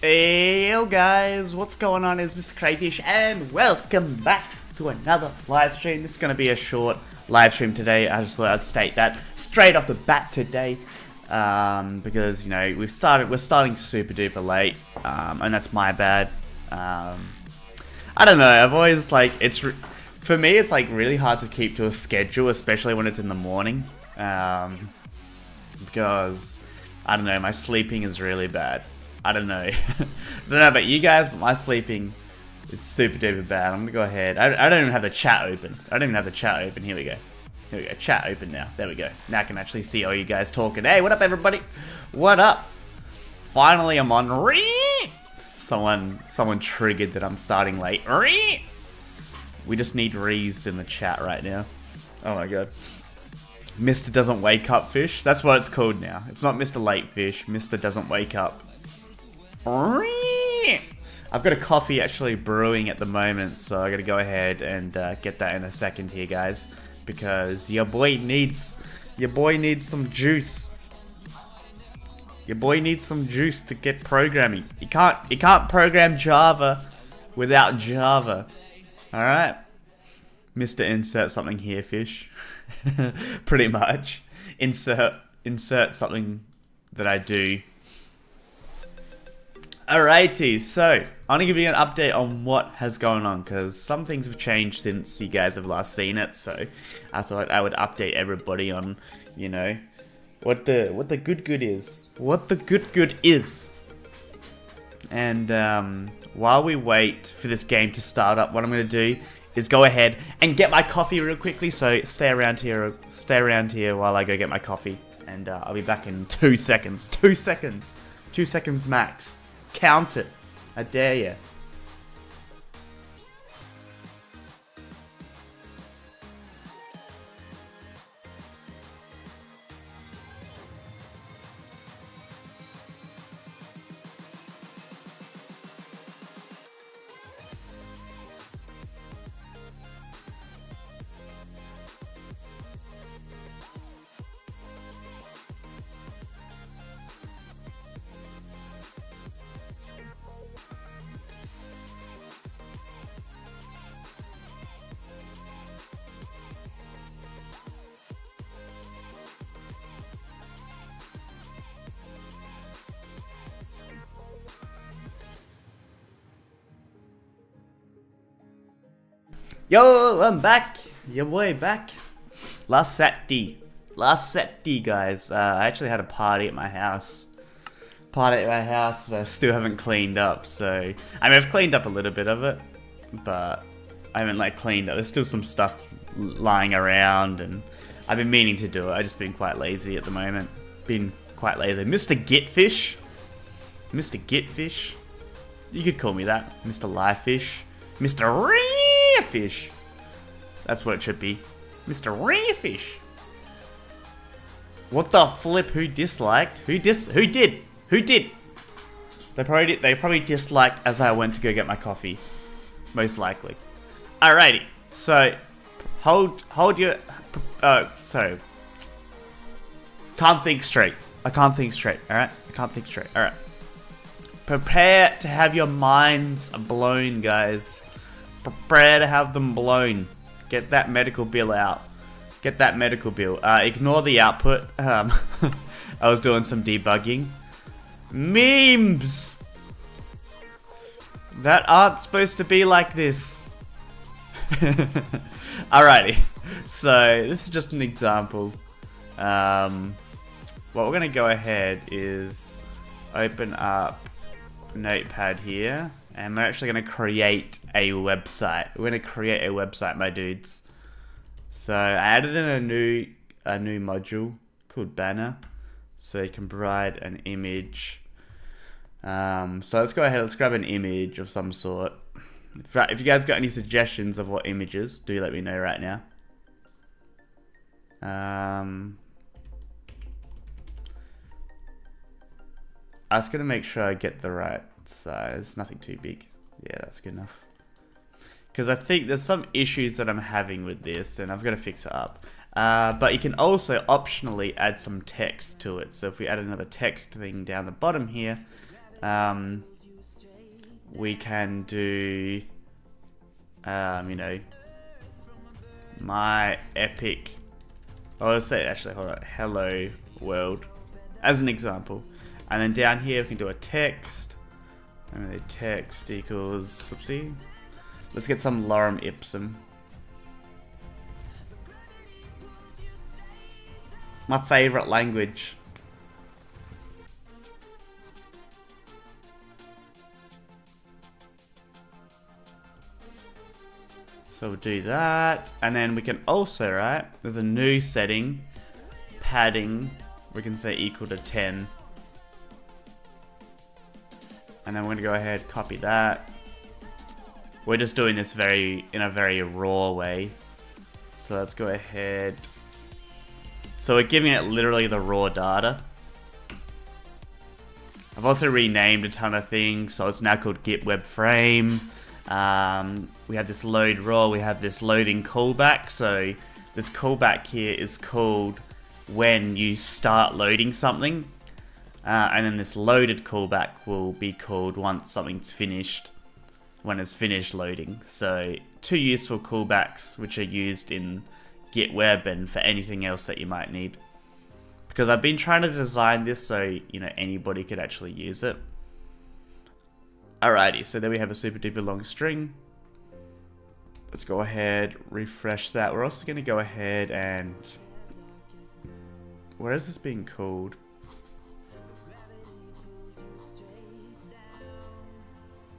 Hey yo guys, what's going on? It's Mr. Crayfish and welcome back to another live stream. This is going to be a short live stream today. I just thought I'd state that straight off the bat today. Because, you know, we're starting super duper late, and that's my bad. I don't know, I've always, like, for me it's like really hard to keep to a schedule, especially when it's in the morning, because, I don't know, my sleeping is really bad. I don't know. I don't know about you guys, but my sleeping is super duper bad. I'm gonna go ahead. I don't even have the chat open. I don't even have the chat open. Here we go. Here we go. Chat open now. There we go. Now I can actually see all you guys talking. Hey, what up, everybody? What up? Finally, I'm on. Someone triggered that I'm starting late. We just need rees in the chat right now. Oh my god. Mr. Doesn't Wake Up Fish. That's what it's called now. It's not Mr. Late Fish. Mr. Doesn't Wake Up. I've got a coffee actually brewing at the moment, so I gotta go ahead and get that in a second here, guys, because your boy needs some juice. Your boy needs some juice to get programming. You can't program Java without Java. All right, Mr. Insert something here, fish. Pretty much. Insert something that I do. Alrighty, so I'm gonna give you an update on what has gone on, because some things have changed since you guys have last seen it. So I thought I would update everybody on, you know, what the good is, what the good is. And while we wait for this game to start up, what I'm gonna do is go ahead and get my coffee real quickly. So stay around here while I go get my coffee, and I'll be back in 2 seconds. 2 seconds. 2 seconds max. Count it. I dare you. Yo, I'm back. Your boy back. Last Saturday, guys. I actually had a party at my house. But I still haven't cleaned up. So I mean, I've cleaned up a little bit of it, but I haven't like cleaned up. There's still some stuff lying around, and I've been meaning to do it. I've just been quite lazy at the moment. Been quite lazy. Mr. Gitfish. Mr. Gitfish. You could call me that. Mr. Livefish. Mr. Fish. That's what it should be. Mr. Fish. What the flip? Who disliked? Who did? They probably disliked as I went to go get my coffee. Most likely. Alrighty. So hold your so can't think straight. I can't think straight, alright? I can't think straight. Alright. Prepare to have your minds blown, guys. Prepare to have them blown. Get that medical bill out. Get that medical bill. Ignore the output. I was doing some debugging. Memes! That aren't supposed to be like this. Alrighty. So, this is just an example. What we're going to go ahead is open up Notepad here. And we're actually going to create a website. We're going to create a website, my dudes. So I added in a new module called banner, so you can provide an image. So let's go ahead. Let's grab an image of some sort. If you guys got any suggestions of what images, do let me know right now. I was going to make sure I get the right size, nothing too big. Yeah, that's good enough. Because I think there's some issues that I'm having with this, and I've got to fix it up. But you can also optionally add some text to it. So if we add another text thing down the bottom here, we can do, you know, my epic, I'll say actually, hold on, hello world as an example. And then down here we can do a text, and the text equals, oopsie, let's get some lorem ipsum. My favorite language. So we'll do that, and then we can also, right, there's a new setting, padding, we can say equal to 10. And then we're gonna go ahead, copy that. We're just doing this in a very raw way. So let's go ahead. So we're giving it literally the raw data. I've also renamed a ton of things, so it's now called GitWeb frame. We have this load raw, we have this loading callback. So this callback here is called when you start loading something. And then this loaded callback will be called once something's finished, when it's finished loading. So two useful callbacks which are used in GitWeb and for anything else that you might need. Because I've been trying to design this so, you know, anybody could actually use it. Alrighty, so there we have a super duper long string. Let's go ahead, refresh that. We're also going to go ahead and... where is this being called?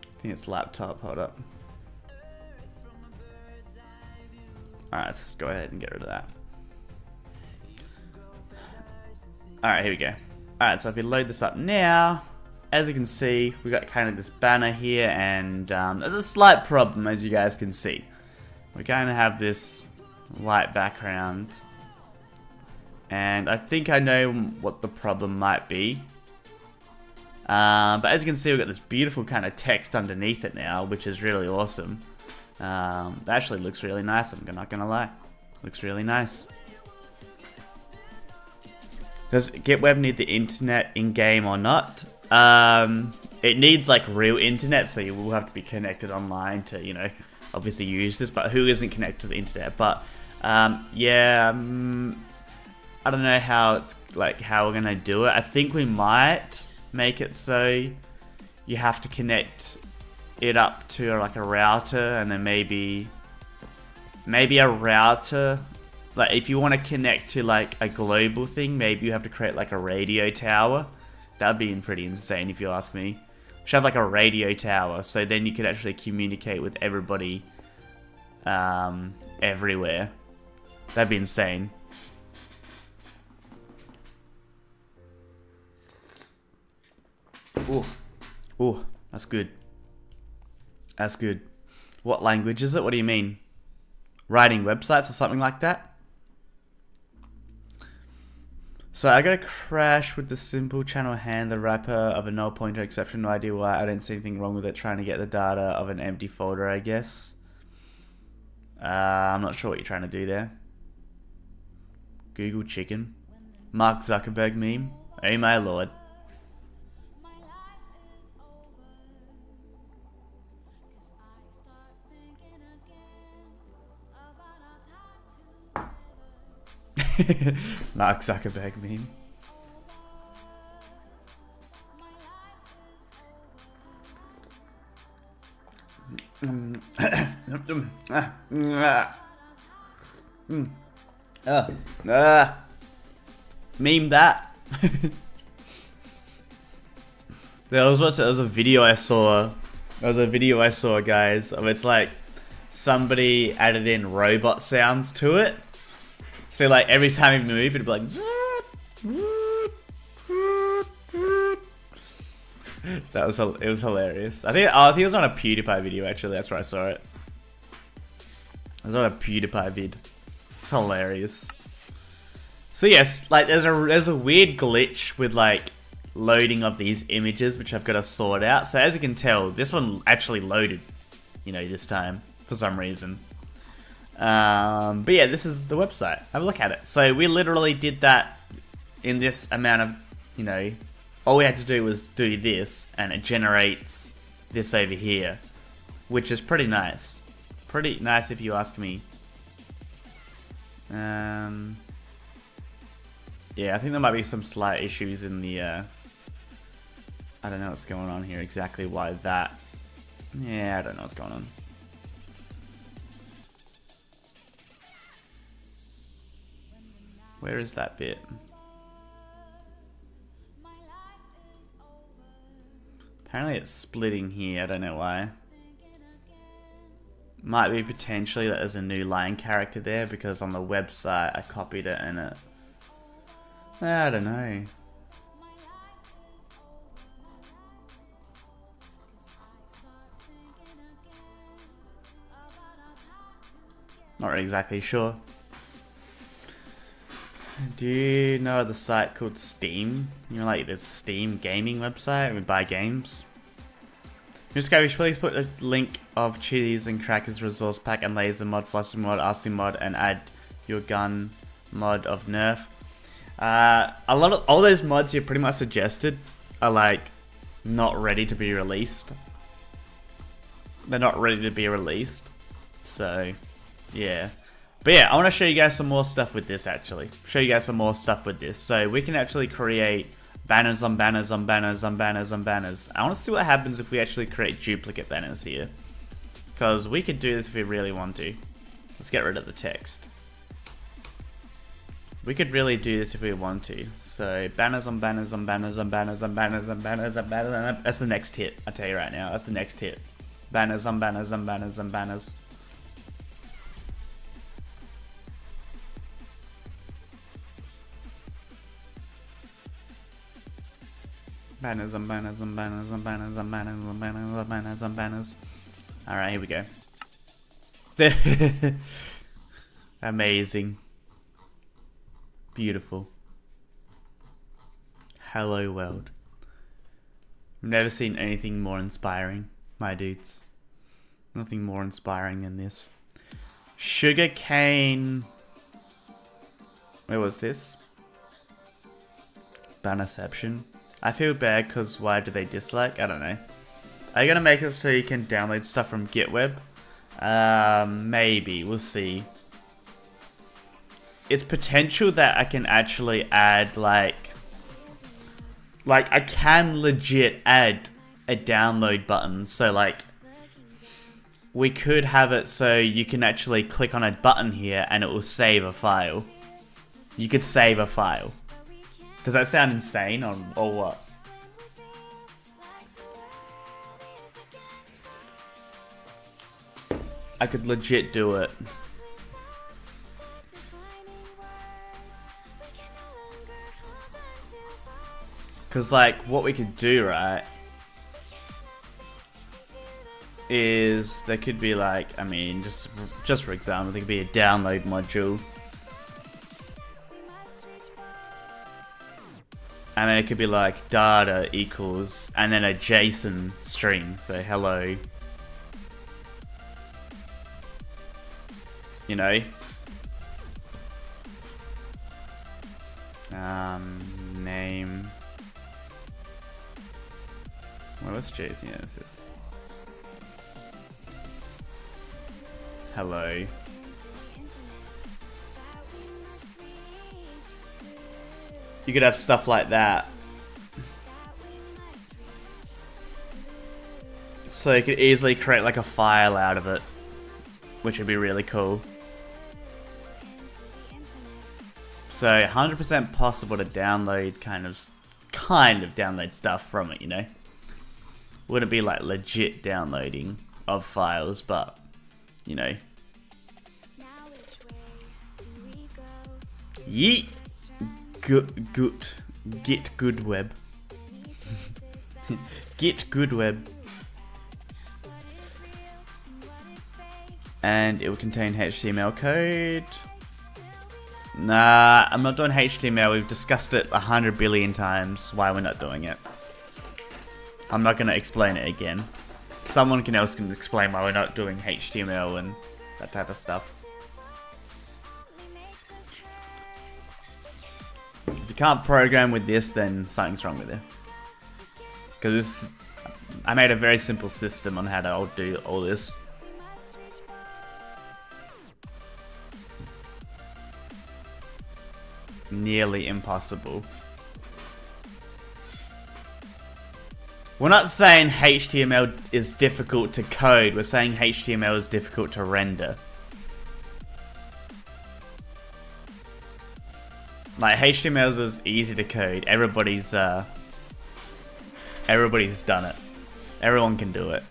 I think it's laptop, hold up. Alright, let's just go ahead and get rid of that. Alright, here we go. Alright, so if you load this up now, as you can see, we got kind of this banner here, and there's a slight problem, as you guys can see. We're going to have this white background, and I think I know what the problem might be. But as you can see, we've got this beautiful kind of text underneath it now, which is really awesome. That actually looks really nice, I'm not gonna lie. Looks really nice. Does GitWeb need the internet in-game or not? It needs like real internet, so you will have to be connected online to, you know, obviously use this, but who isn't connected to the internet? But yeah, I don't know how it's like how we're gonna do it. I think we might make it so you have to connect it up to like a router, and then maybe a router, like if you want to connect to like a global thing, maybe you have to create like a radio tower. That'd be pretty insane if you ask me. You should have like a radio tower, so then you could actually communicate with everybody everywhere. That'd be insane. Ooh. Ooh, that's good. That's good. What language is it? What do you mean? Writing websites or something like that? So I got a crash with the simple channel handler wrapper of a null pointer exception. No idea why. I don't see anything wrong with it. Trying to get the data of an empty folder, I guess. I'm not sure what you're trying to do there. Google chicken. Mark Zuckerberg meme. Oh my lord. Mark Zuckerberg meme. Meme that. There was a video I saw. Guys. It's like somebody added in robot sounds to it. So like every time you move, it'd be like. It was hilarious. I think it was on a PewDiePie video actually. That's where I saw it. It was on a PewDiePie vid. It's hilarious. So yes, like there's a weird glitch with like loading of these images, which I've got to sort out. So as you can tell, this one actually loaded, you know, this time for some reason. But yeah, this is the website. Have a look at it. So we literally did that in this amount of, you know, all we had to do was do this, and it generates this over here, which is pretty nice. Pretty nice if you ask me. Yeah, I think there might be some slight issues in the, I don't know what's going on here exactly, why that. Yeah, I don't know what's going on. Where is that bit? Apparently it's splitting here, I don't know why. Might be potentially that there's a new line character there because on the website I copied it and it... I don't know. Not really exactly sure. Do you know the site called Steam? You know, like this Steam gaming website where we buy games? Just go, please put a link of Cheese and Crackers resource pack and laser mod, fluster mod, RC mod, and add your gun mod of Nerf. A lot of all those mods you pretty much suggested are like not ready to be released. They're not ready to be released. So, yeah. But yeah, I want to show you guys some more stuff with this actually. Show you guys some more stuff with this. So we can actually create banners on banners on banners on banners on banners. I want to see what happens if we actually create duplicate banners here. Because we could do this if we really want to. Let's get rid of the text. We could really do this if we want to. So banners on banners on banners on banners on banners on banners on banners. That's the next hit, I tell you right now. That's the next hit. Banners on banners on banners on banners. Banners on banners on banners on banners on banners on banners on banners on banners. Alright, here we go. Amazing. Beautiful. Hello world. I've never seen anything more inspiring, my dudes. Nothing more inspiring than this. Sugarcane. Where was this? Bannerception. I feel bad because why do they dislike? I don't know. Are you going to make it so you can download stuff from GitWeb? Maybe. We'll see. It's potential that I can actually add like I can legit add a download button. So like we could have it so you can actually click on a button here and it will save a file. You could save a file. Does that sound insane or what? I could legit do it. Cause like what we could do, right, is there could be like, I mean, just for example, there could be a download module. And then it could be like data equals, and then a JSON string, so hello. You know? Name. What's JSON? Yeah, this is. Hello. You could have stuff like that. So you could easily create like a file out of it, which would be really cool. So 100% possible to download kind of download stuff from it, you know. Wouldn't be like legit downloading of files, but you know. Yeet. Git GitWeb. Git GitWeb. And it will contain HTML code. Nah, I'm not doing HTML. We've discussed it 100 billion times why we're not doing it. I'm not going to explain it again. Someone else can explain why we're not doing HTML and that type of stuff. If you can't program with this, then something's wrong with it. Because I made a very simple system on how to do all this. Nearly impossible. We're not saying HTML is difficult to code, we're saying HTML is difficult to render. Like, HTML is easy to code. Everybody's done it. Everyone can do it.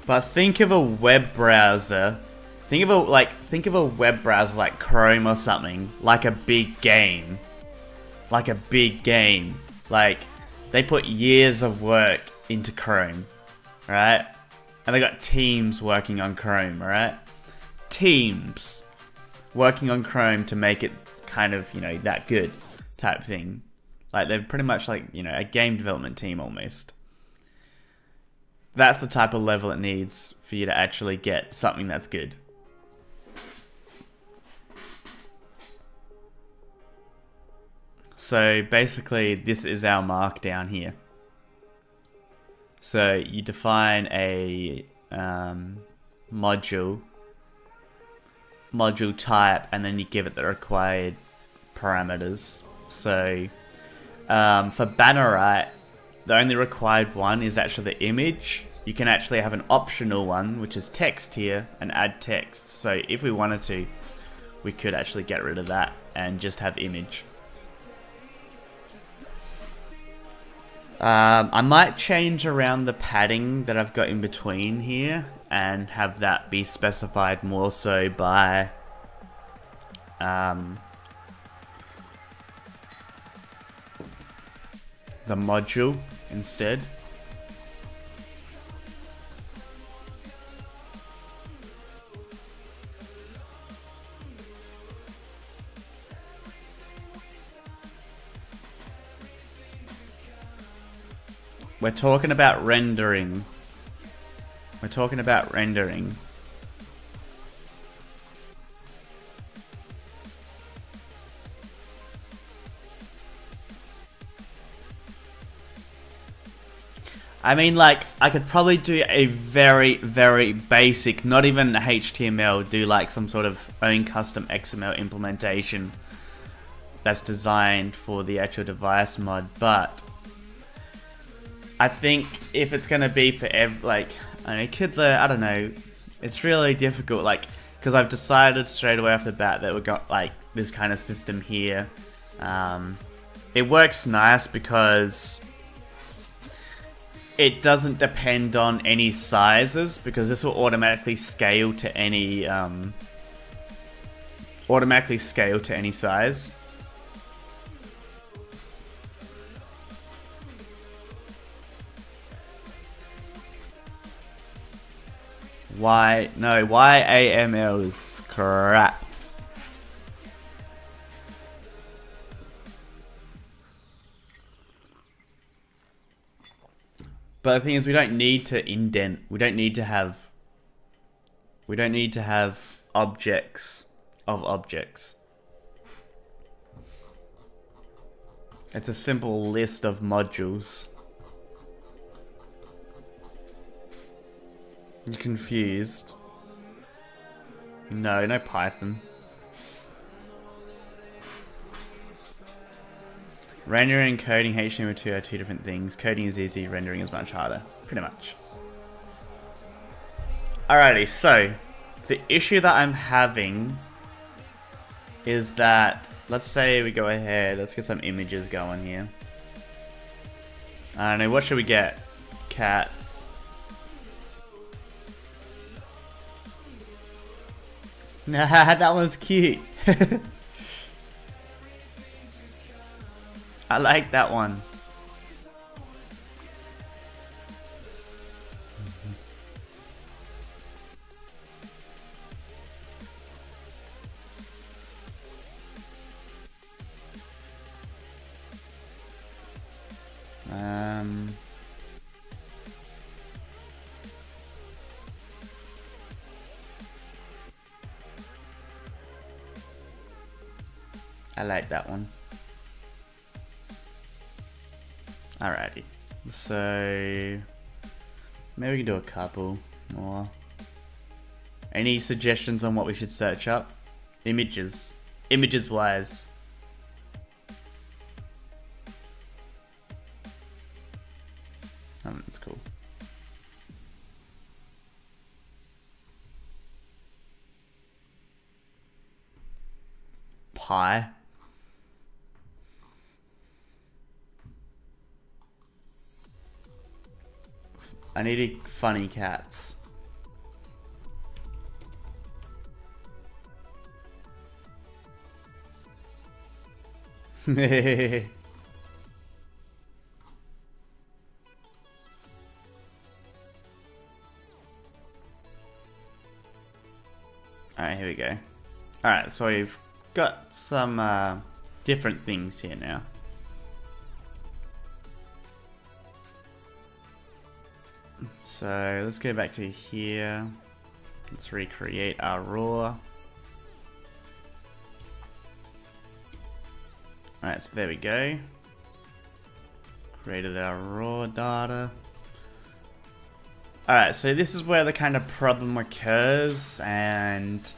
But think of a web browser. Think of a web browser like Chrome or something, like a big game. Like a big game. Like, they put years of work into Chrome, right? And they got teams working on Chrome, right? Teams working on Chrome to make it kind of, you know, that good type thing. Like, they're pretty much like, you know, a game development team almost. That's the type of level it needs for you to actually get something that's good. So basically, this is our markdown here. So you define a module type, and then you give it the required parameters. So for banner right, the only required one is actually the image. You can actually have an optional one, which is text here, and add text. So if we wanted to, we could actually get rid of that and just have image. I might change around the padding that I've got in between here and have that be specified more so by the module instead. We're talking about rendering. We're talking about rendering. I mean, like, I could probably do a very, very basic, not even HTML, do like some sort of own custom XML implementation that's designed for the actual device mod, but I think if it's gonna be for I don't know, it's really difficult, like, because I've decided straight away off the bat that we've got like this kind of system here. It works nice because it doesn't depend on any sizes, because this will automatically scale to any size. YAML is crap. But the thing is, we don't need to indent. We don't need to have objects of objects. It's a simple list of modules. You confused? No, no Python. Rendering and coding HTML2 are two different things. Coding is easy, rendering is much harder. Pretty much. Alrighty, so the issue that I'm having is that, let's say we go ahead, let's get some images going here. I don't know, what should we get? Cats. Nah, that one's cute. I like that one. I like that one. Alrighty. So maybe we can do a couple more. Any suggestions on what we should search up? Images. Images wise. That's cool. Pie. I needed funny cats. Alright, here we go. Alright, so we've got some different things here now. So let's go back to here. Let's recreate our raw. Alright, so there we go. Created our raw data. Alright, so this is where the kind of problem occurs, and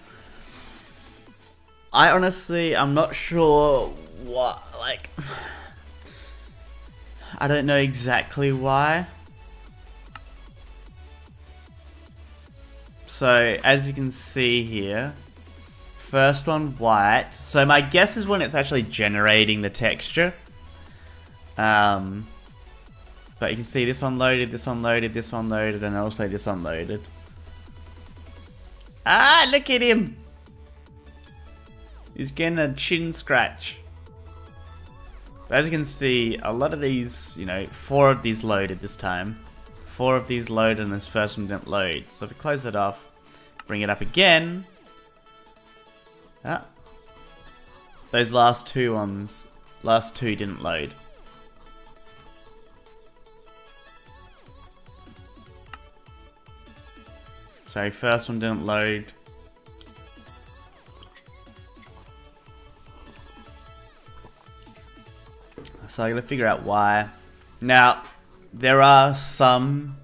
I'm not sure what, like, I don't know exactly why. So, as you can see here, first one white. So my guess is when it's actually generating the texture. But you can see this one loaded, this one loaded, this one loaded, and also this one loaded. Ah, look at him! He's getting a chin scratch. But as you can see, a lot of these, you know, 4 of these loaded this time. 4 of these loaded and this first one didn't load. So if we close it off, bring it up again. Ah. Those last two didn't load. So first one didn't load. So I gotta figure out why. Now, there are some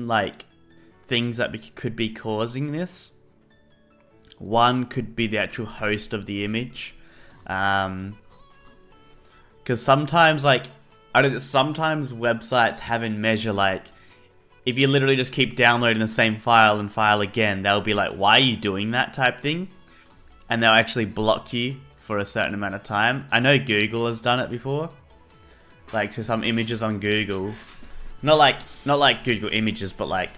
like things that could be causing this. One could be the actual host of the image, because sometimes sometimes websites have in measure, like, if you literally just keep downloading the same file and file again, they'll be like, why are you doing that type thing? And they'll actually block you for a certain amount of time. I know Google has done it before. Like, to some images on Google. Not like Google Images, but like,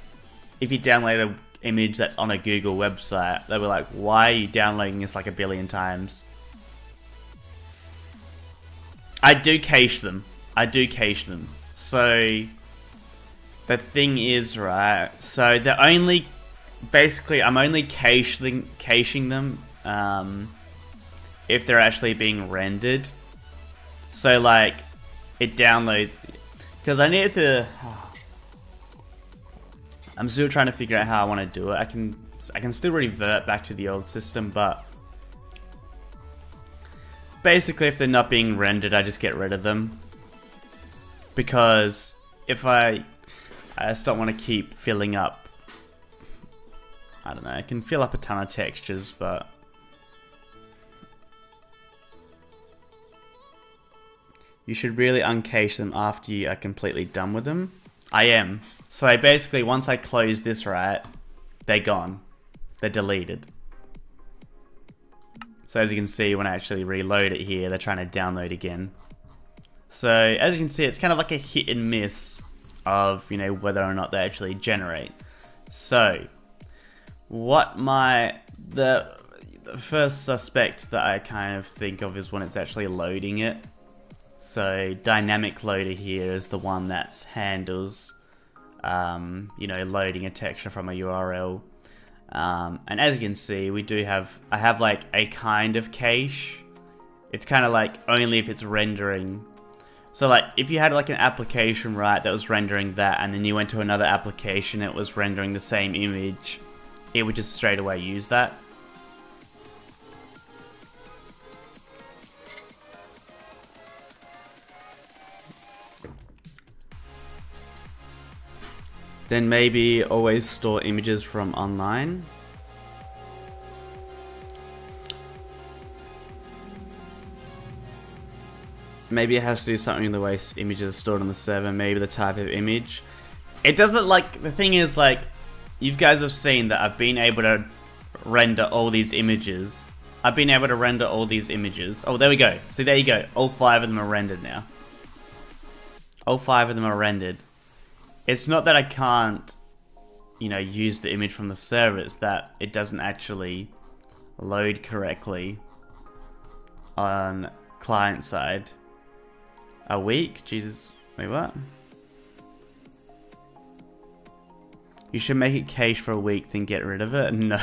if you download an image that's on a Google website, they were like, why are you downloading this like a billion times? I do cache them. So the thing is, right, so I'm only caching them if they're actually being rendered. So like, it downloads, because I need to, I'm still trying to figure out how I want to do it. I can still revert back to the old system, but basically if they're not being rendered, I just get rid of them. Because if I just don't want to keep filling up, I don't know, I can fill up a ton of textures, but you should really uncache them after you are completely done with them. I am. So basically, once I close this, right, they're gone. They're deleted. So as you can see, when I actually reload it here, they're trying to download again. So as you can see, it's kind of like a hit and miss of, you know, whether or not they actually generate. So what the first suspect that I kind of think of is when it's actually loading it. So dynamic loader here is the one that handles, you know, loading a texture from a URL. And as you can see, I have like a kind of cache. It's kind of like only if it's rendering. So like if you had like an application, right, that was rendering that, and then you went to another application, it was rendering the same image, it would just straight away use that. Then maybe always store images from online. Maybe it has to do something in the way images are stored on the server, maybe the type of image. It doesn't, like, the thing is, like, you guys have seen that I've been able to render all these images. Oh, there we go. See, there you go. All 5 of them are rendered now. All 5 of them are rendered. It's not that I can't, you know, use the image from the server, it's that it doesn't actually load correctly on client side. A week? Jesus. Wait, what? You should make it cache for a week, then get rid of it? No.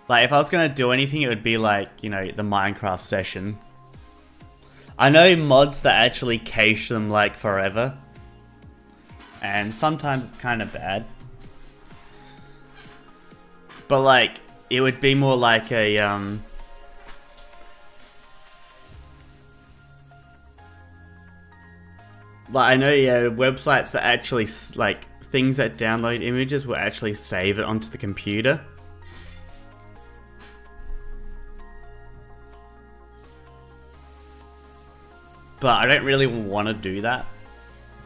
Like, if I was gonna do anything, it would be like, you know, the Minecraft session. I know mods that actually cache them, like, forever. And sometimes it's kind of bad. But, like, it would be more like a, like, I know, yeah, websites that actually, like, things that download images will actually save it onto the computer. But I don't really want to do that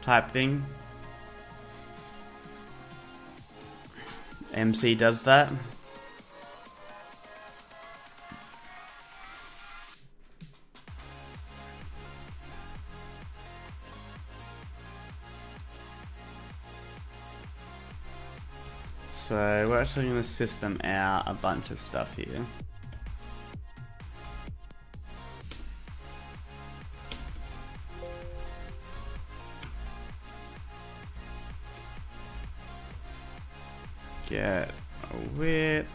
type thing. MC does that. So we're actually going to system out a bunch of stuff here. Get a width.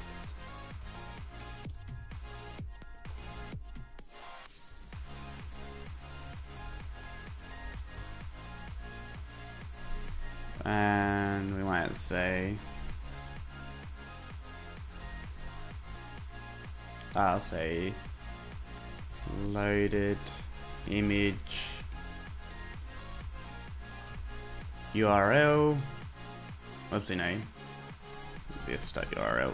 And we might say, I'll say loaded image URL. What's no? This.url.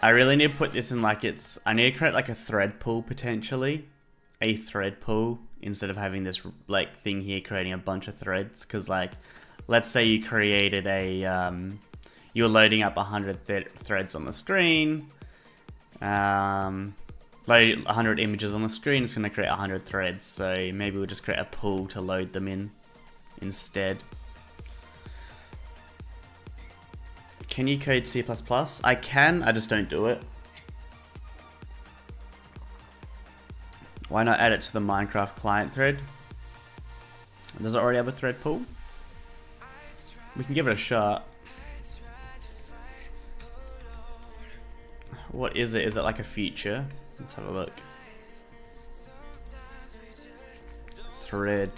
I really need to put this in like it's. I need to create like a thread pool potentially, a thread pool instead of having this like thing here creating a bunch of threads. Because like, let's say you created a you're loading up 100 threads on the screen. Load 100 images on the screen. It's going to create 100 threads. So maybe we'll just create a pool to load them in instead. Can you code C++? I can, I just don't do it. Why not add it to the Minecraft client thread? Does it already have a thread pool? We can give it a shot. What is it? Is it like a feature? Let's have a look. Thread.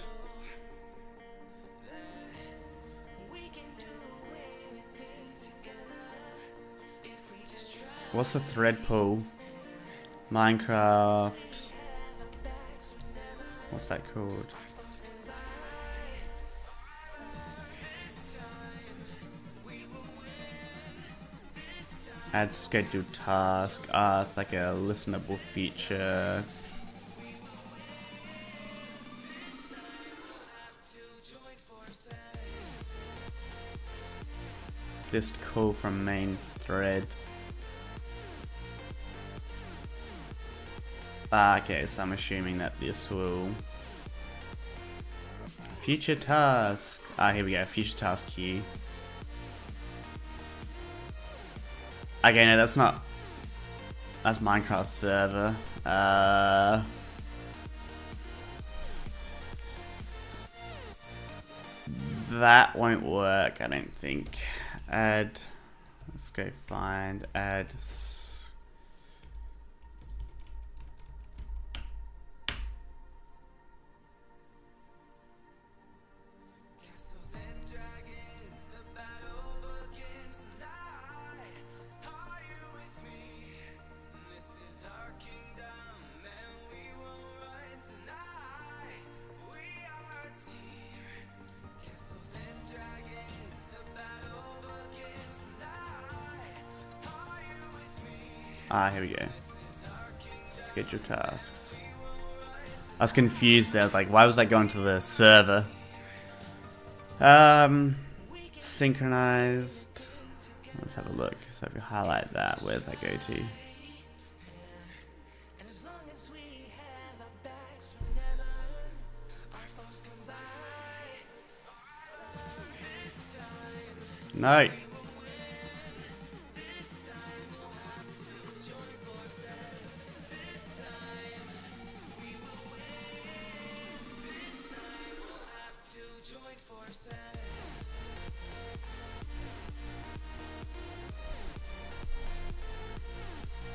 What's the thread pool? Minecraft. What's that called? Add scheduled task. Ah, it's like a listenable feature. List call from main thread. Ah, okay, so I'm assuming that this will... Future task. Ah, here we go, future task queue. Okay, no, that's not... That's Minecraft server. That won't work, I don't think. Add... Let's go find... Add... Ah, here we go. Schedule tasks. I was confused there. I was like, why was I going to the server? Synchronized. Let's have a look. So if you highlight that, where's that go to? No.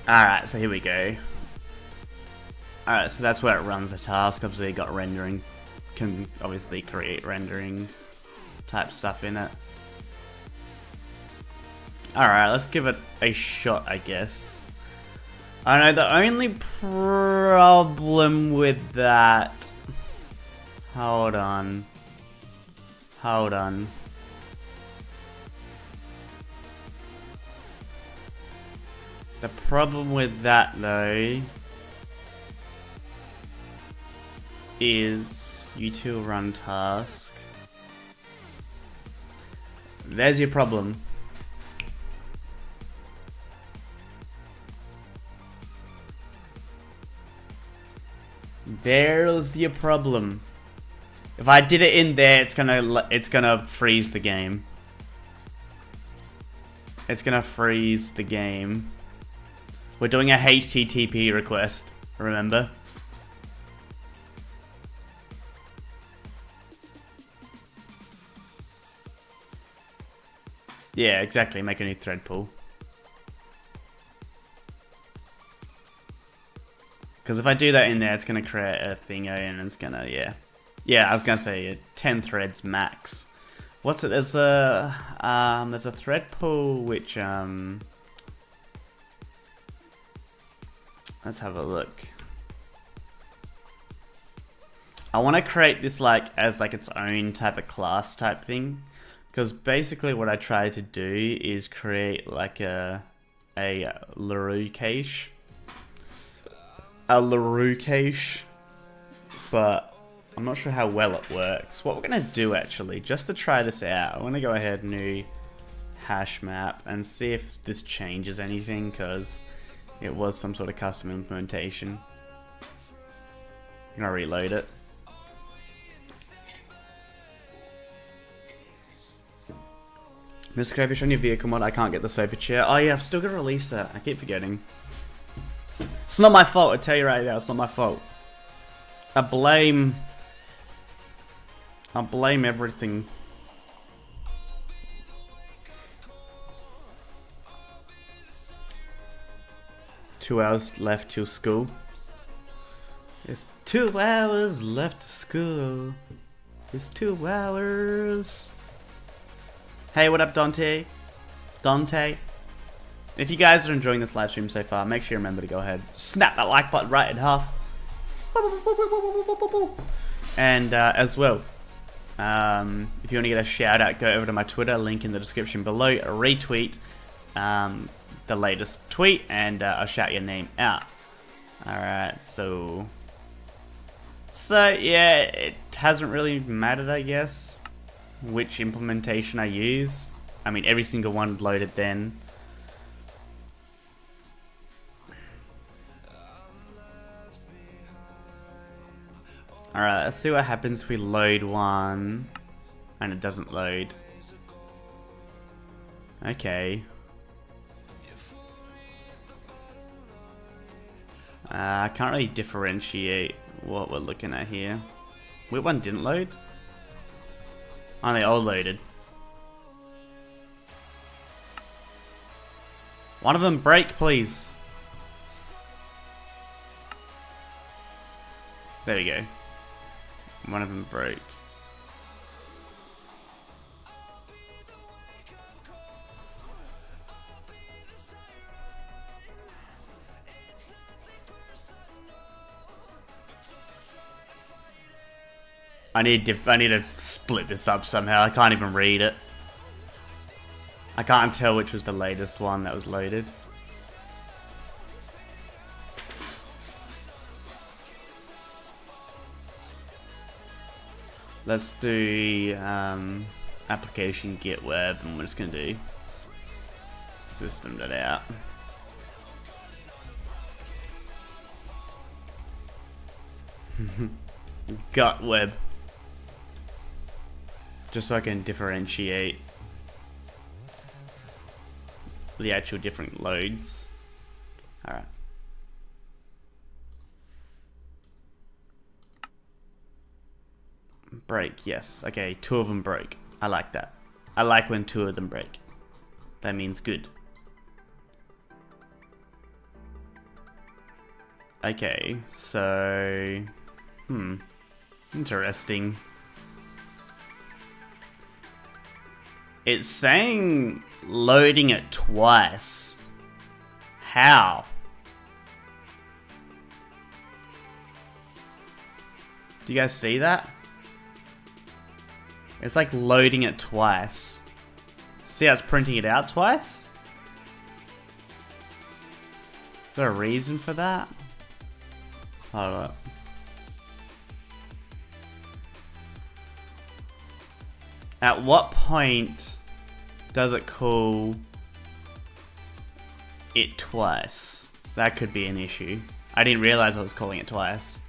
Alright, so here we go. Alright, so that's where it runs the task. Obviously, got rendering. Can obviously create rendering type stuff in it. Alright, let's give it a shot, I guess. I know the only problem with that... Hold on. Hold on. The problem with that, though, is util run task. There's your problem. There's your problem. If I did it in there, it's gonna freeze the game. It's gonna freeze the game. We're doing a HTTP request, remember? Yeah, exactly. Make a new thread pool. Because if I do that in there, it's going to create a thingo and it's going to, yeah. Yeah, I was going to say 10 threads max. What's it? There's a thread pool which, let's have a look. I want to create this as its own type of class type thing. Because basically what I try to do is create like a LaRue cache. A LaRue cache. But I'm not sure how well it works. What we're going to do actually, just to try this out, I want to go ahead and new hash map and see if this changes anything, because it was some sort of custom implementation. I'm going to reload it. Mr. Crayfish, on your vehicle mod, I can't get the sofa chair. Oh yeah, I've still got to release that. I keep forgetting. It's not my fault, I tell you right now, it's not my fault. I blame everything. Two hours left till school. It's 2 hours left to school. It's 2 hours. Hey, what up, Dante? Dante? If you guys are enjoying this live stream so far, make sure you remember to go ahead, snap that like button right in half. And as well, if you want to get a shout out, go over to my Twitter, link in the description below, retweet the latest tweet, and I'll shout your name out. Alright, so yeah, it hasn't really mattered, I guess, which implementation I use. I mean, every single one loaded then. Alright, let's see what happens if we load one and it doesn't load. Okay. I can't really differentiate what we're looking at here. Which one didn't load? Oh, they all loaded. One of them break, please. There we go. One of them broke. I need to split this up somehow. I can't even read it. I can't tell which was the latest one that was loaded. Let's do application GitWeb, and we're just gonna do system.out. GitWeb. Just so I can differentiate the actual different loads. Alright. Break, yes. Okay, 2 of them broke. I like that. I like when 2 of them break. That means good. Okay, so... Interesting. It's saying loading it twice. How? Do you guys see that? It's like loading it twice. See how it's printing it out twice? Is there a reason for that? Hold up. At what point does it call it twice? That could be an issue. I didn't realize I was calling it twice.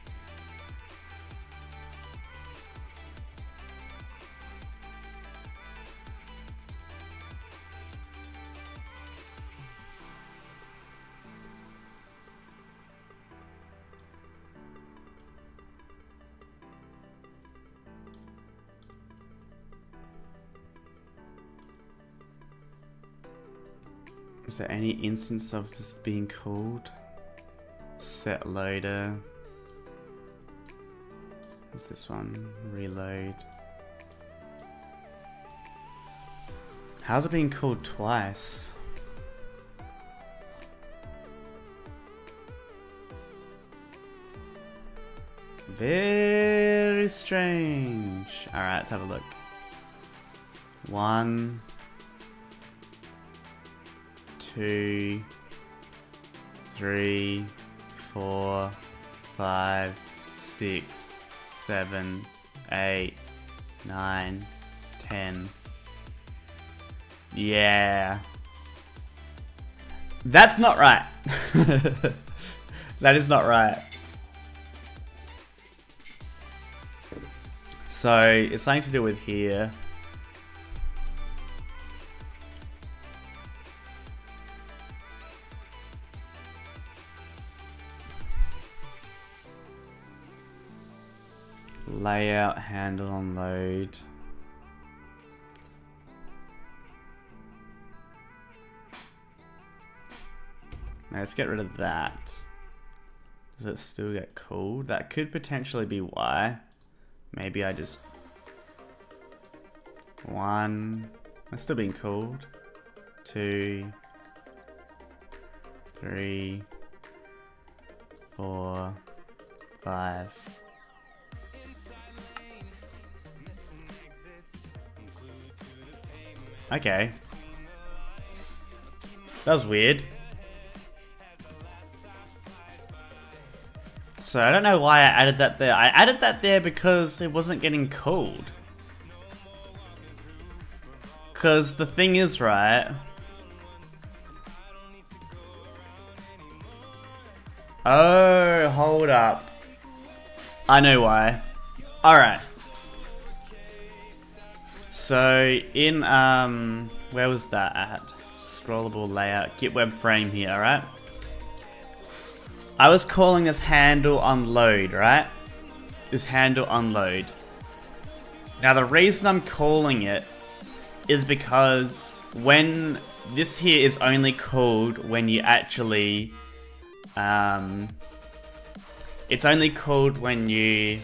Is there any instance of this being called? Set loader. What's this one? Reload. How's it being called twice? Very strange. Alright, let's have a look. 1, 2, 3, 4, 5, 6, 7, 8, 9, 10. Yeah. That's not right. That is not right. So it's something to do with here. Layout, handle on load. Now let's get rid of that. Does it still get called? That could potentially be why. Maybe I just... 1. That's still being called. 2. 3. 4. 5. Okay. That was weird. So I don't know why I added that there. I added that there because it wasn't getting called. Because the thing is, right? Oh, hold up. I know why. Alright. So in, where was that at? Scrollable layout, GitWeb frame here, alright? I was calling this handle unload, right? This handle unload. Now the reason I'm calling it is because when this here is only called when you actually, it's only called when you,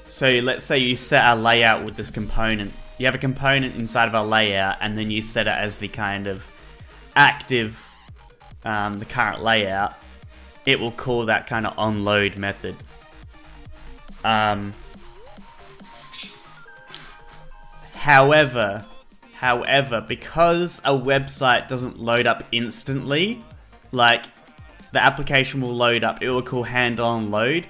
so let's say you set a layout with this component. You have a component inside of a layout and then you set it as the kind of active, the current layout. It will call that kind of onload method. However, because a website doesn't load up instantly, like the application will load up, it will call handle on load.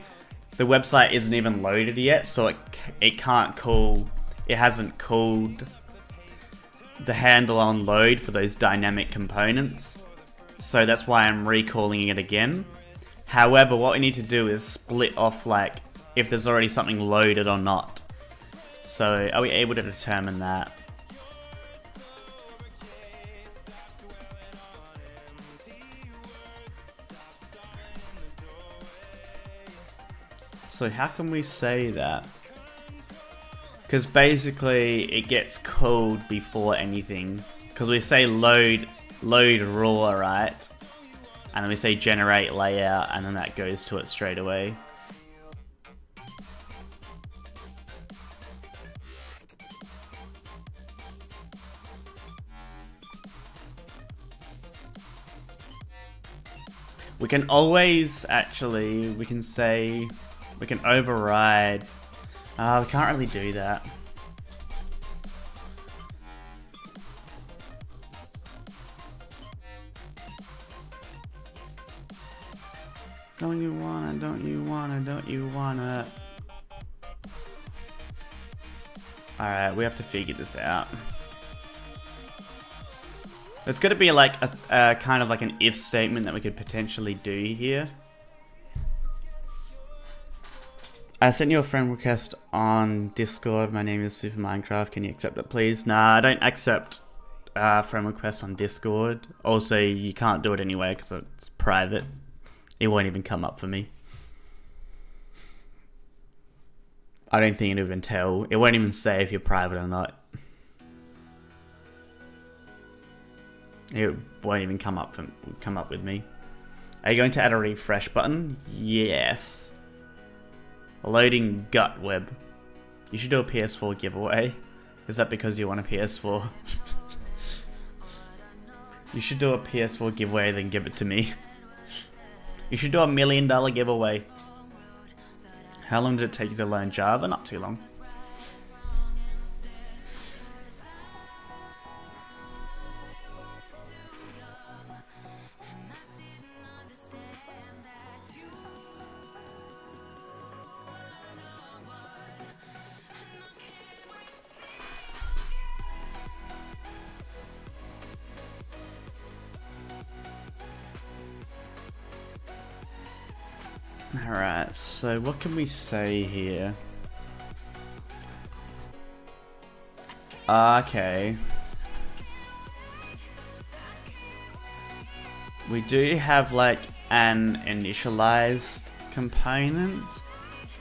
the website isn't even loaded yet, so it can't call, it hasn't called the handle on load for those dynamic components. So that's why I'm recalling it again. However, what we need to do is split off like if there's already something loaded or not. So are we able to determine that? So how can we say that? Because basically it gets called before anything. Because we say load raw, right? And then we say generate layout, and then that goes to it straight away. We can always actually, we can say, we can override. We can't really do that. Don't you wanna, don't you wanna, don't you wanna? Alright, we have to figure this out. There's gotta be like a kind of like an if statement that we could potentially do here. I sent you a friend request on Discord. My name is Super Minecraft. Can you accept it, please? Nah, I don't accept friend requests on Discord. Also, you can't do it anyway because it's private. It won't even come up for me. I don't think it'll even tell. It won't even say if you're private or not. It won't even come up with me. Are you going to add a refresh button? Yes. Loading GitWeb. You should do a PS4 giveaway. Is that because you want a PS4? You should do a PS4 giveaway, then give it to me. You should do $1 million giveaway. How long did it take you to learn Java? Not too long. Alright, so what can we say here? Okay. We do have like an initialized component,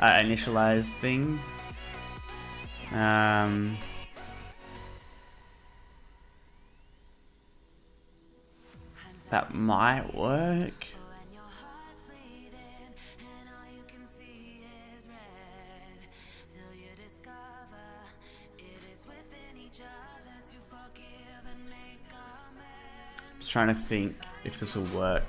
initialized thing. That might work. Just trying to think if this will work.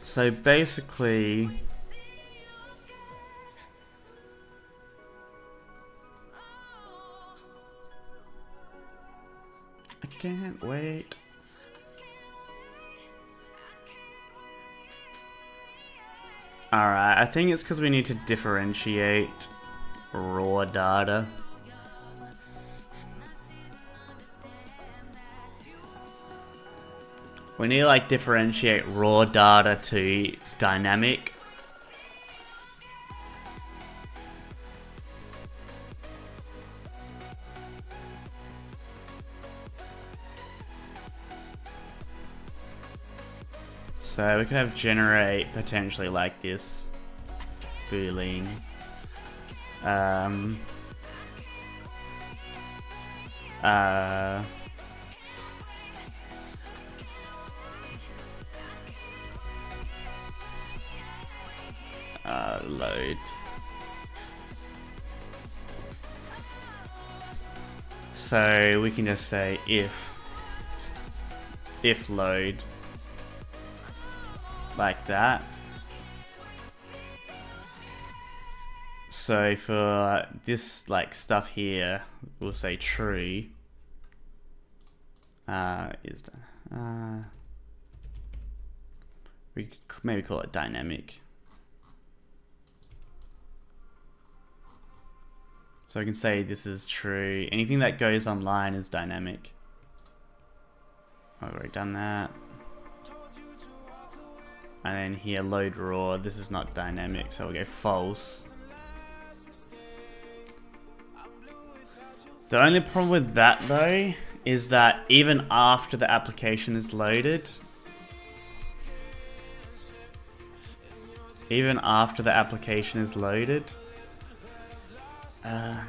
So basically, I can't wait. Alright, I think it's because we need to differentiate raw data. We need to like differentiate raw data to dynamic. So we could have generate potentially like this boolean. Load. So we can just say if load like that. So for this like stuff here, we'll say true is we could maybe call it dynamic. So I can say this is true. Anything that goes online is dynamic. I've already done that. And then here, load raw. This is not dynamic, so we'll go false. The only problem with that though is that even after the application is loaded, I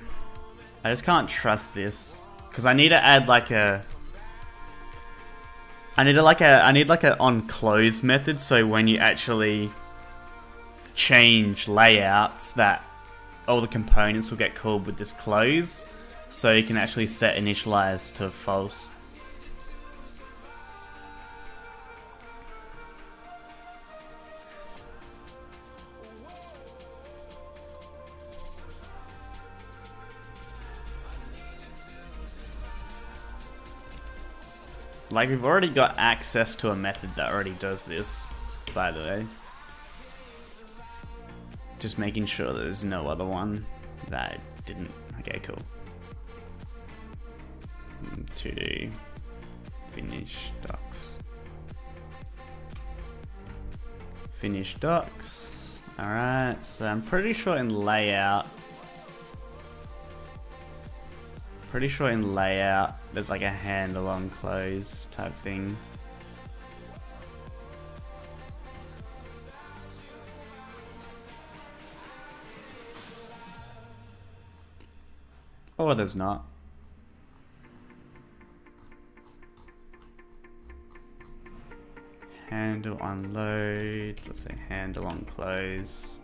just can't trust this because I need to add like a I need like a on close method, so when you actually change layouts that all the components will get called with this close, so you can actually set initialize to false. Like, we've already got access to a method that already does this, by the way. Just making sure there's no other one that didn't. Okay, cool. To do finish docs. Finish docs. Alright, so I'm pretty sure in layout. There's like a handle on close type thing. Or there's not. Handle on load. Let's say handle on close.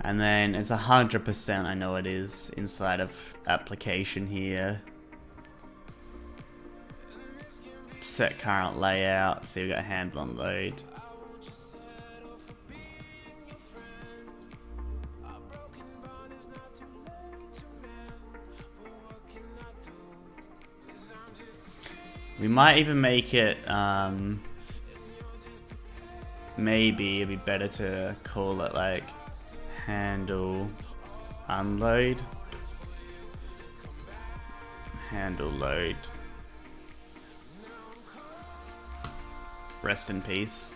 And then it's 100%, I know it is, inside of application here. Set current layout, see we got handle on load. We might even make it, maybe it'd be better to call it like handle unload, handle load. Rest in peace.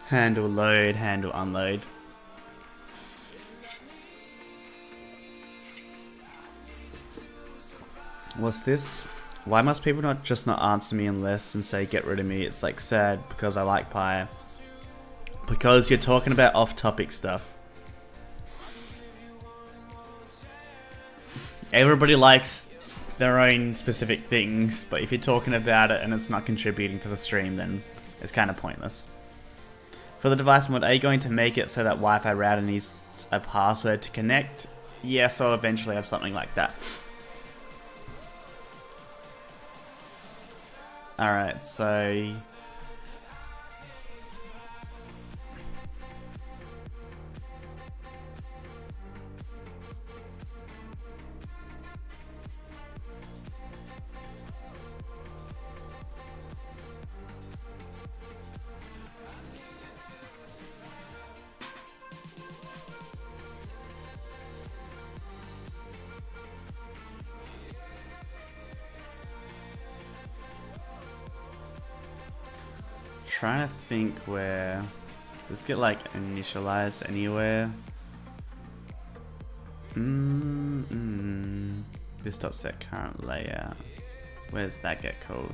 Handle load, handle unload. What's this? Why must people not answer me unless and say get rid of me? It's like sad because I like Pi. Because you're talking about off-topic stuff. Everybody likes their own specific things, but if you're talking about it and it's not contributing to the stream, then it's kind of pointless. For the device mod, are you going to make it so that Wi-Fi router needs a password to connect? Yes, I'll eventually have something like that. Alright, so trying to think where. Does it get like initialized anywhere? This dot set current layout. Where does that get called?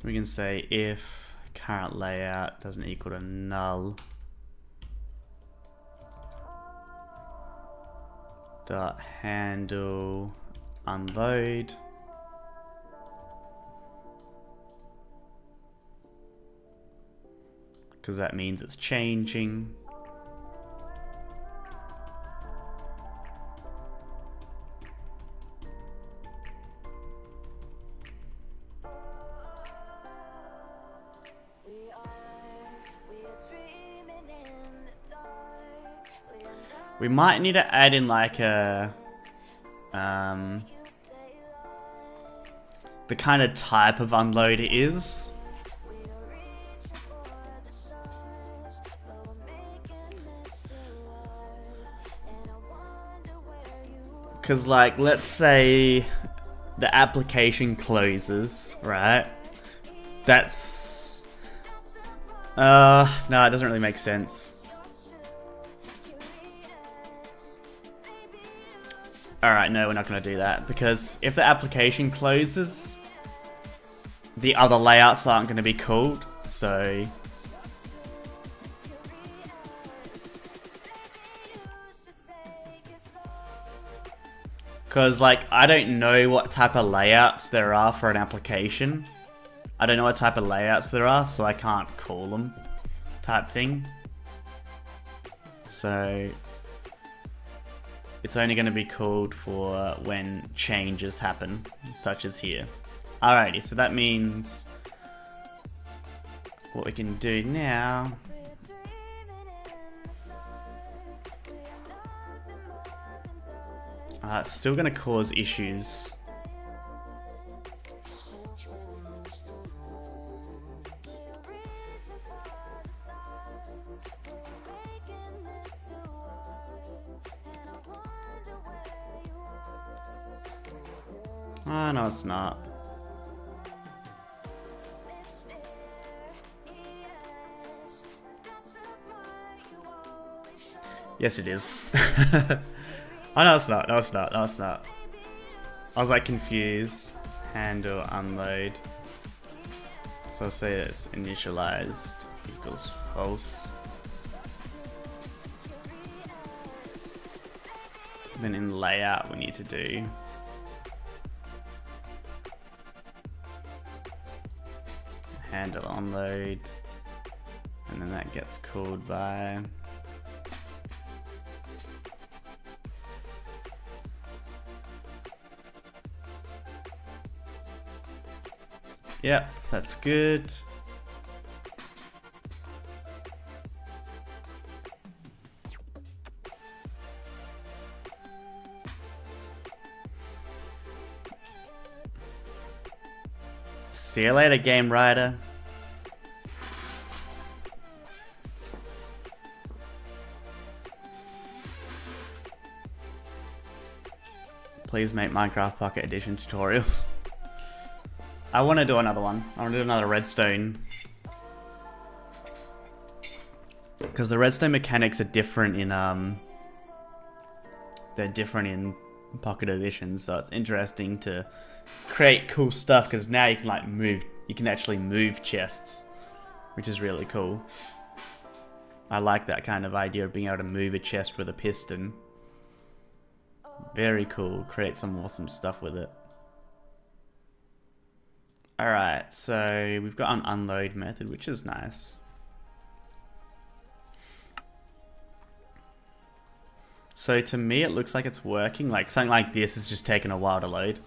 We can say if current layout doesn't equal to null. Dot handle unload. because that means it's changing. We might need to add in like a the kind of type of unload it is. Because like, let's say the application closes, right? That's no, it doesn't really make sense. Alright, no, we're not going to do that, because if the application closes, the other layouts aren't going to be called, so... Because, like, I don't know what type of layouts there are for an application. I don't know what type of layouts there are, so I can't call them, type thing. So... it's only going to be called for when changes happen, such as here. Alrighty, so that means what we can do now it's still going to cause issues. Oh, no, it's not. Yes, it is. Oh, no, it's not. No, it's not. No, it's not. I was like confused. Handle unload. So I'll say it's initialized equals false. Then in layout, we need to do handle unload, and then that gets called by yep, that's good. See you later, game writer. Please make Minecraft Pocket Edition tutorial. I want to do another one. I want to do another redstone. Because the redstone mechanics are different in they're different in Pocket Edition, so it's interesting to create cool stuff, because now you can like move, you can actually move chests, which is really cool. I like that kind of idea of being able to move a chest with a piston. Very cool. Create some awesome stuff with it. Alright, so we've got an unload method, which is nice. So to me it looks like it's working, like something like this is just taking a while to load.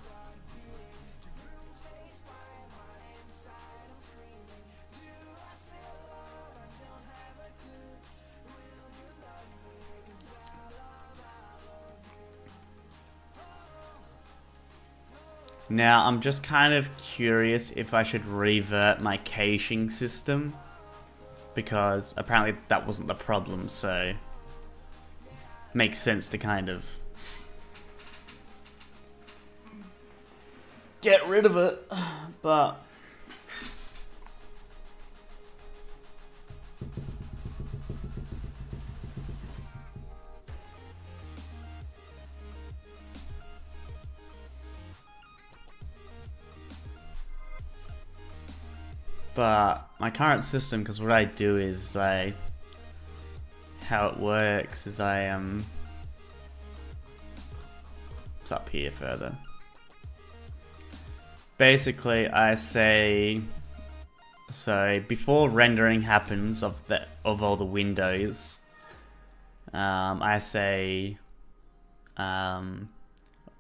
Now, I'm just kind of curious if I should revert my caching system, because apparently that wasn't the problem, so makes sense to kind of get rid of it, but my current system, because what I do is how it works is it's up here further. Basically I say So before rendering happens of all the windows, I say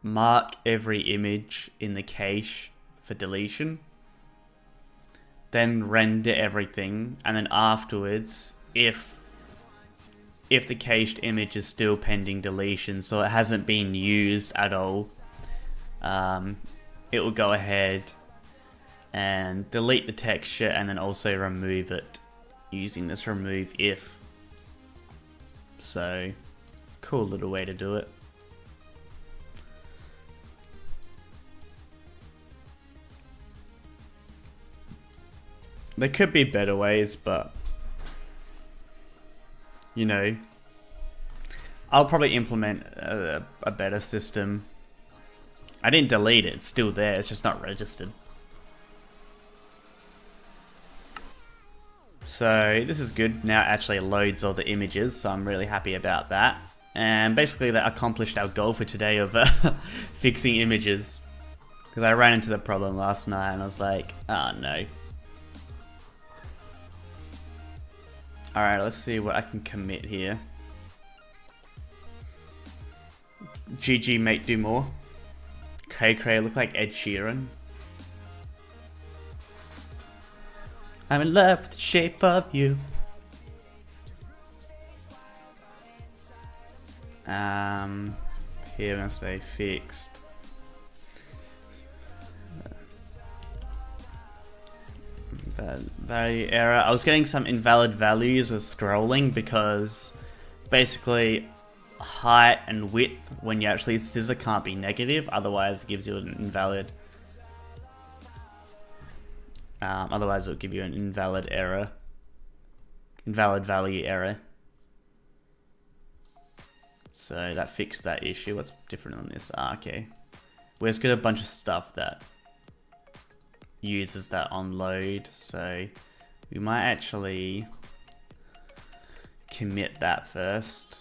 mark every image in the cache for deletion, then render everything, and then afterwards, if the cached image is still pending deletion, so it hasn't been used at all, it will go ahead and delete the texture and then also remove it using this remove if. So, cool little way to do it. There could be better ways, but you know, I'll probably implement a better system. I didn't delete it, it's still there, it's just not registered. So this is good, now it actually loads all the images, so I'm really happy about that. And basically that accomplished our goal for today of fixing images. Because I ran into the problem last night and I was like, oh no. Alright, let's see what I can commit here. GG mate, do more. Cray look like Ed Sheeran. I'm in love with the shape of you. Here I'm gonna say fixed. Value error. I was getting some invalid values with scrolling because basically height and width when you actually scissor can't be negative, otherwise it gives you an invalid. Otherwise it'll give you an invalid error. Invalid value error. So that fixed that issue. What's different on this? Okay. We've got a bunch of stuff that uses that on load, so we might actually commit that first.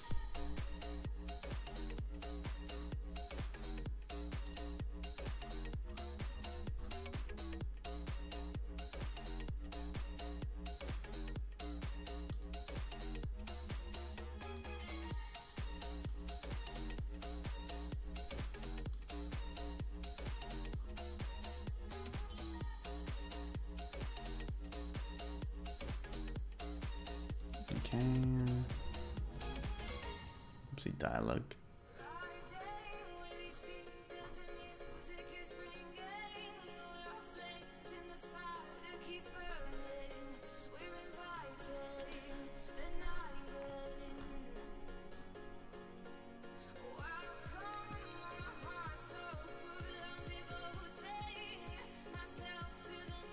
Okay. Oopsie, dialogue.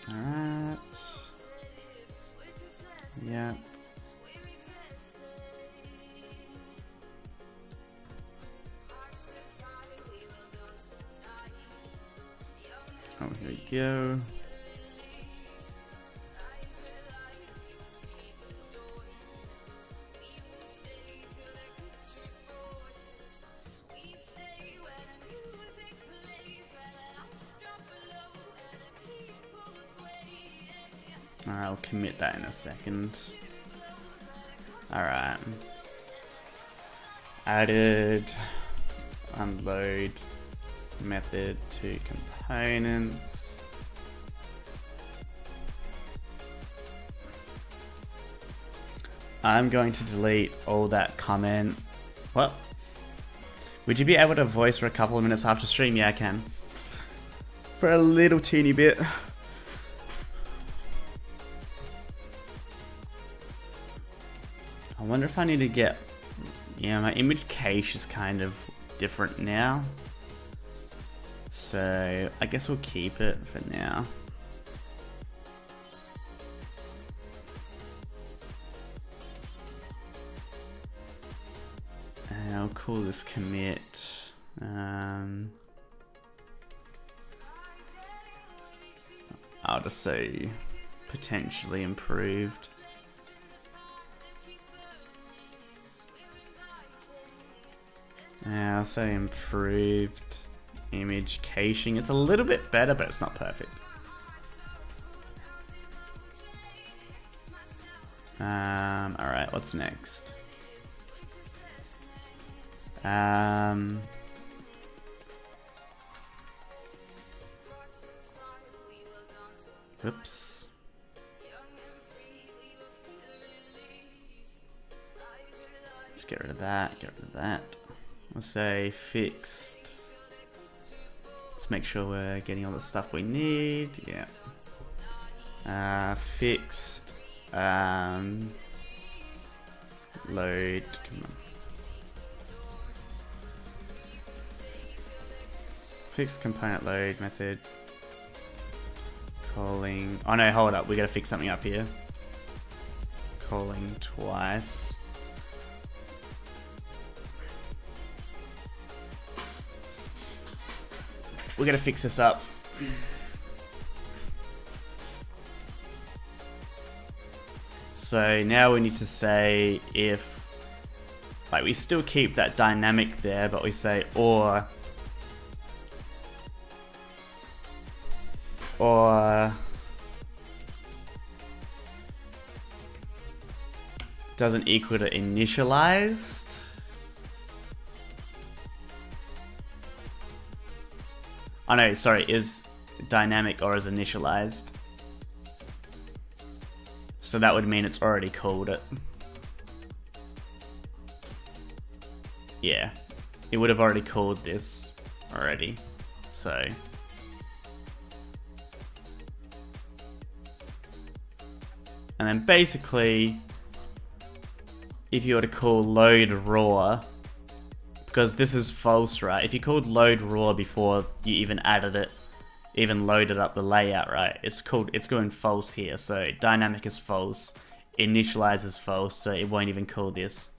Alright. Yeah. Oh, here we go. Alright, I'll commit that in a second. Alright. Added unload method to components. I'm going to delete all that comment. What? Would you be able to voice for a couple of minutes after stream? Yeah, I can. For a little teeny bit. I wonder if I need to get... Yeah, my image cache is kind of different now. So, I guess we'll keep it for now. And I'll call this commit. I'll just say potentially improved. I'll say improved image caching. It's a little bit better, but it's not perfect. Alright, what's next? Oops. Let's get rid of that, get rid of that. We'll say fixed. Let's make sure we're getting all the stuff we need. Yeah. Fixed. Load. Come on. Fixed component load method. Calling. Oh no, hold up. We gotta fix something up here. Calling twice. We gotta fix this up. So now we need to say if, like, we still keep that dynamic there, but we say or doesn't equal to initialized. Oh no, sorry, is dynamic or is initialized. So that would mean it's already called it. Yeah, it would have already called this already, so. And then basically, if you were to call load raw, because this is false, right? If you called load raw before you even added it, even loaded up the layout, right? It's going false here. So dynamic is false, initialize is false, so it won't even call this.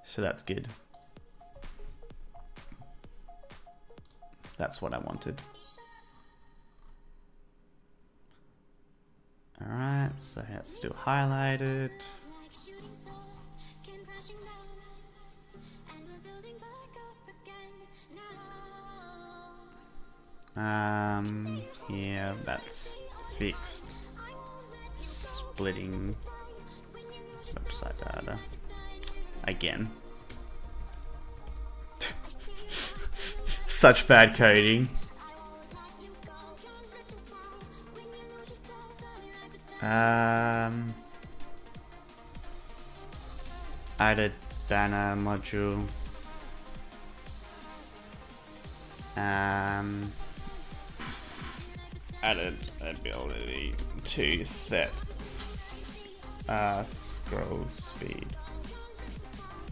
So that's good. That's what I wanted. Alright, so it's still highlighted. Yeah, that's fixed. Splitting website data. Again. Such bad coding. Added banner module. Added ability to set scroll speed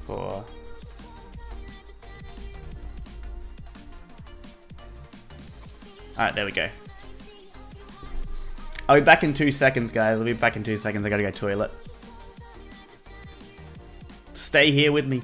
for alright, there we go. I'll be back in 2 seconds, guys. I'll be back in 2 seconds. I gotta go toilet. Stay here with me.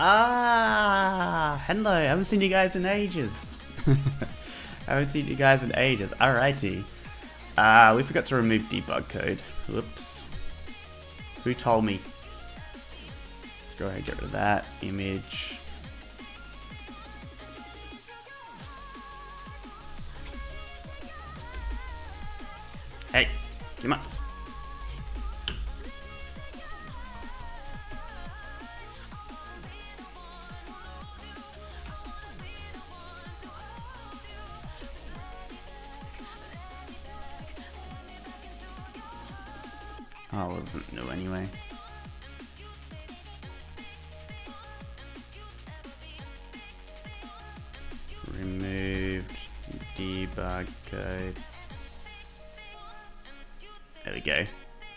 Ah, hello. I haven't seen you guys in ages. I haven't seen you guys in ages. Alrighty. We forgot to remove debug code. Whoops. Who told me? Let's go ahead and get rid of that image. Hey, come on. Oh, it wasn't new anyway. Removed debug code. There we go.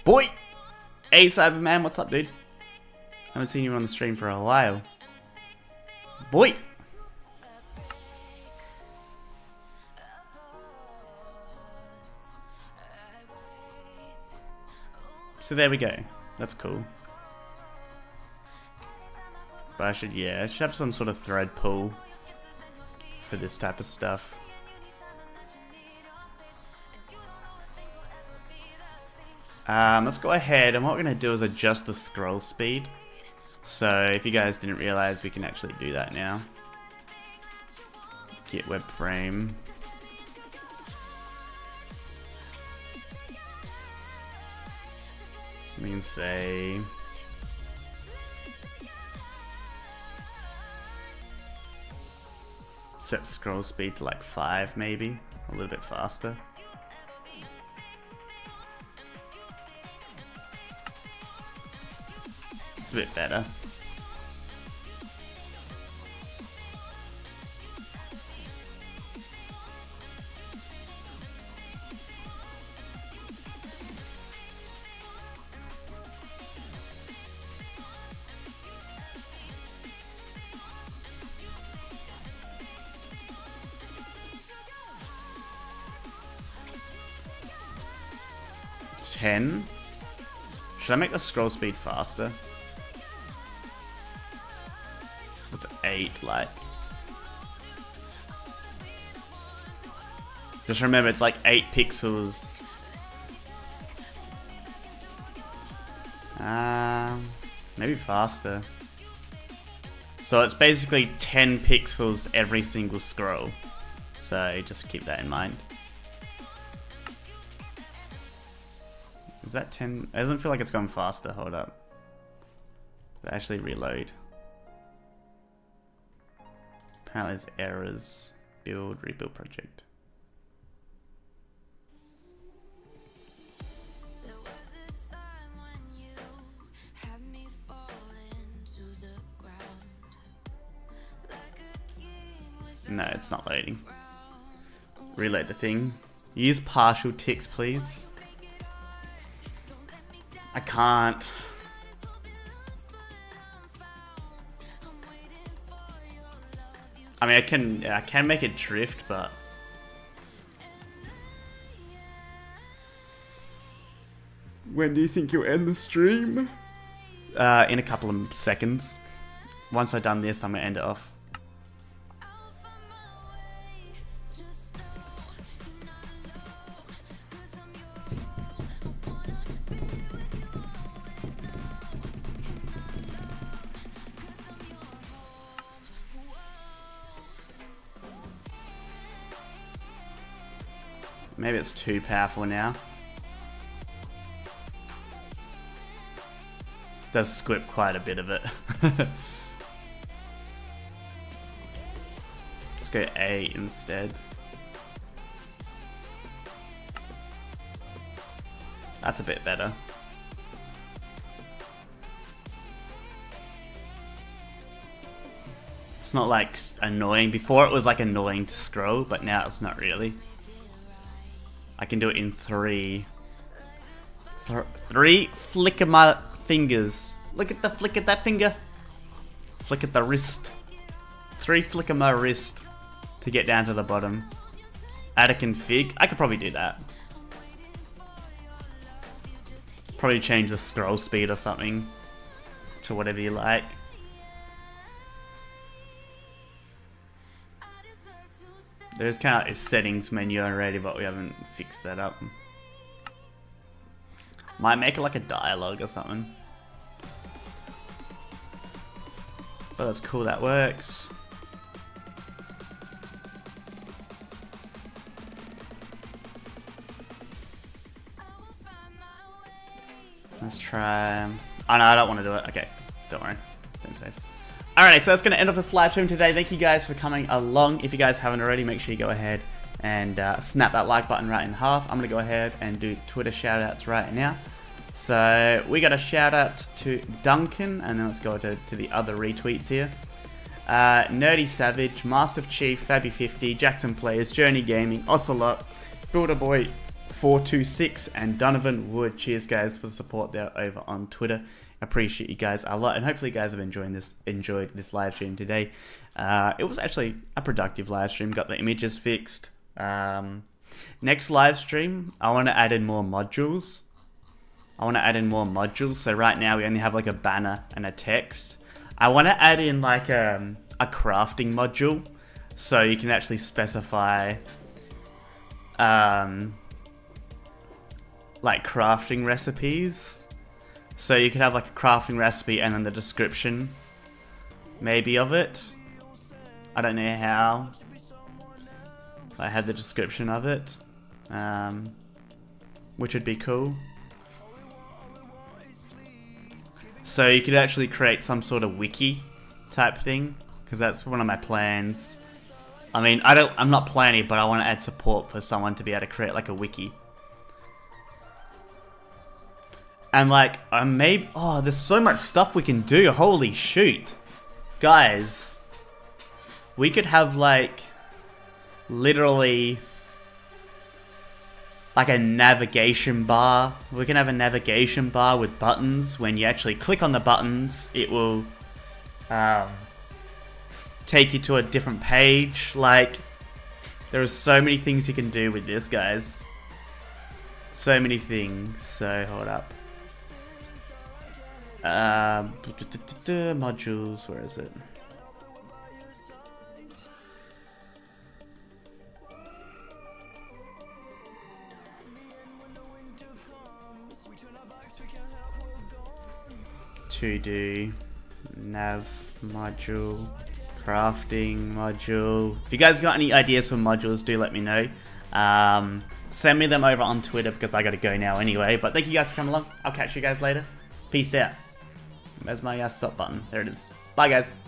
Boy! Hey Cyberman, what's up, dude? Haven't seen you on the stream for a while. Boy! So there we go. That's cool. But I should have some sort of thread pool for this type of stuff. Let's go ahead, and what we're going to do is adjust the scroll speed. So if you guys didn't realize, we can actually do that now. GitWeb frame. We can say set scroll speed to like 5 maybe, a little bit faster. It's a bit better. Should I make the scroll speed faster? What's 8 like? Just remember, it's like 8 pixels. Maybe faster. So it's basically 10 pixels every single scroll. So just keep that in mind. Is that 10? It doesn't feel like it's going faster. Hold up. Actually reload. Apparently there's errors. Build, rebuild project. No, it's not loading. Reload the thing. Use partial ticks, please. I can't. I mean, I can make it drift, but when do you think you'll end the stream? In a couple of seconds. Once I've done this, I'm gonna end it off. Maybe it's too powerful now. Does squip quite a bit of it. Let's go A instead. That's a bit better. It's not like annoying. Before it was like annoying to scroll, but now it's not really. I can do it in 3. 3 flick of my fingers. Look at the flick of that finger. Flick at the wrist. 3 flick of my wrist to get down to the bottom. Add a config. I could probably do that. Probably change the scroll speed or something to whatever you like. There's kind of a settings menu already, but we haven't fixed that up. Might make it like a dialogue or something. But that's cool, that works. Let's try... Oh no, I don't want to do it. Okay, don't worry. Don't save. Alright, so that's going to end off this live stream today. Thank you guys for coming along. If you guys haven't already, make sure you go ahead and snap that like button right in half. I'm going to go ahead and do Twitter shoutouts right now. So we got a shout out to Duncan, and then let's go to the other retweets here. Nerdy Savage, Master Chief, Fabby50, Jackson Players, Journey Gaming, Ocelot, Builderboy 426, and Donovan Wood. Cheers guys for the support there over on Twitter. Appreciate you guys a lot, and hopefully you guys have enjoyed this live stream today. It was actually a productive live stream. Got the images fixed. Next live stream, I want to add in more modules. So right now we only have like a banner and a text. I want to add in like a crafting module, so you can actually specify like crafting recipes. So you could have like a crafting recipe and then the description maybe of it. I don't know how. I had the description of it, which would be cool. So you could actually create some sort of wiki type thing, because that's one of my plans. I mean, I'm not planning, but I want to add support for someone to be able to create like a wiki. And like, maybe, oh, there's so much stuff we can do. Holy shoot. Guys, we could have like, literally, like a navigation bar. We can have a navigation bar with buttons. When you actually click on the buttons, it will take you to a different page. Like, there are so many things you can do with this, guys. So many things. So, hold up. Modules, where is it? To do nav module, crafting module. If you guys got any ideas for modules, do let me know. Send me them over on Twitter, because I gotta go now anyway. But thank you guys for coming along. I'll catch you guys later. Peace out. Where's my stop button? There it is. Bye guys.